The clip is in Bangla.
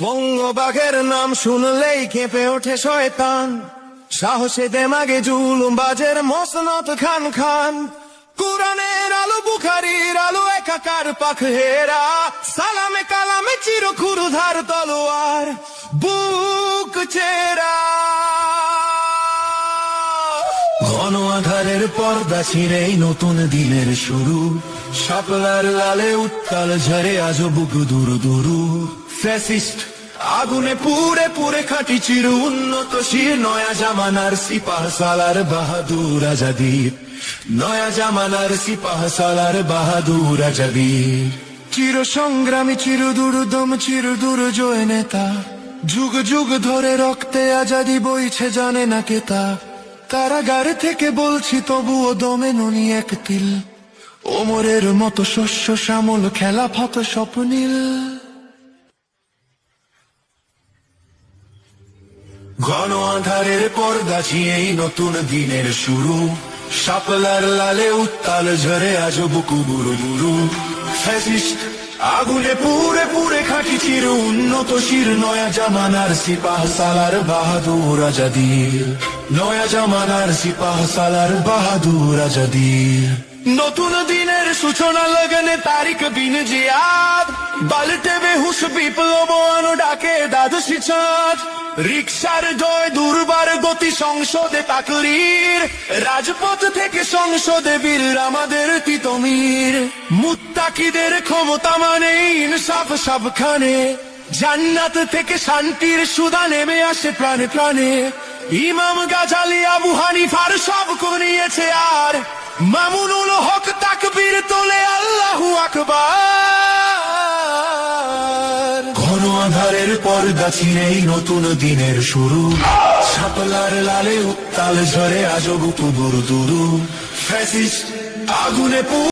বঙ্গবাঘের নাম শুনলেই কেঁপে ওঠে শয়তান, সাহসে দেমাগে জুলুমবাজের মসনদ খান খান। কুরআনের আলো বুখারীর আলো একাকার পাখেরা, সালামে কালামে চির ক্ষুরধার তলোয়ার বুক চেরা। ঘন আধারের পর্দা ছিঁড়েই নতুন দিনের শুরু, শাপলার লালে উত্তাল ঝরে আজও বুক দুরু দুরু। ফ্যাসিস্ট আগুনে পুড়ে পুড়ে খাটি চির উন্নত শির, নয়া জামানার সিপাহ সালার বাহাদুর আজাদির, নয়া জামানার সিপাহ সালার বাহাদুর আজাদির। চির সংগ্রামী চির দুর্দম চির দুর্জয় নেতা, যুগ যুগ ধরে রক্তে আজাদি বইছে জানে না কে তা। কারাগার থেকে বলছি তবুও দমে ননি এক তিল, ওমরের মতো শস্য শ্যামল খেলাফত স্বপ্নীল। ঘন আধারের পর্দা ছিঁড়েই নতুন দিনের শুরু, শাপলার লালে উত্তাল ঝরে আজও বুকু বুরু বুরু। ফ্যাসিস্ট আগুনে পুড়ে পুড়ে খাটি চির উন্নত শির, নয়া জামানার সিপাহ সালার বাহাদুর আজাদির, নয়া জামানার সিপাহ সালার বাহাদুর আজাদির। নতুন দিনের সূচনা লগনে তারিখ বিন জিয়াদ, বালটে বেহুশ বিপ্লব আনো ডাকে দ্বাদশী চাঁদ। রিকশার জয় দুর্বার গতি সংসদে তাকরীর, রাজপথ থেকে সংসদে বীর আমাদের তিতমির। মুত্তাকিদের ক্ষমতা মানে ইনসাফ সবখানে, জান্নাত থেকে শান্তির সুধা নেমে আসে প্রাণে প্রাণে। ইমাম গাজালি আবু হানিফার সব করিয়েছে আর, মামুনুল হক তাকবীর তোলে আল্লাহু আকবার। ঘন আধারের পর্দা ছিঁড়েই নতুন দিনের শুরু, শাপলার লালে উত্তাল ঝরে আজও বুকু দুরু দুরু। ফ্যাসিস্ট আগুনে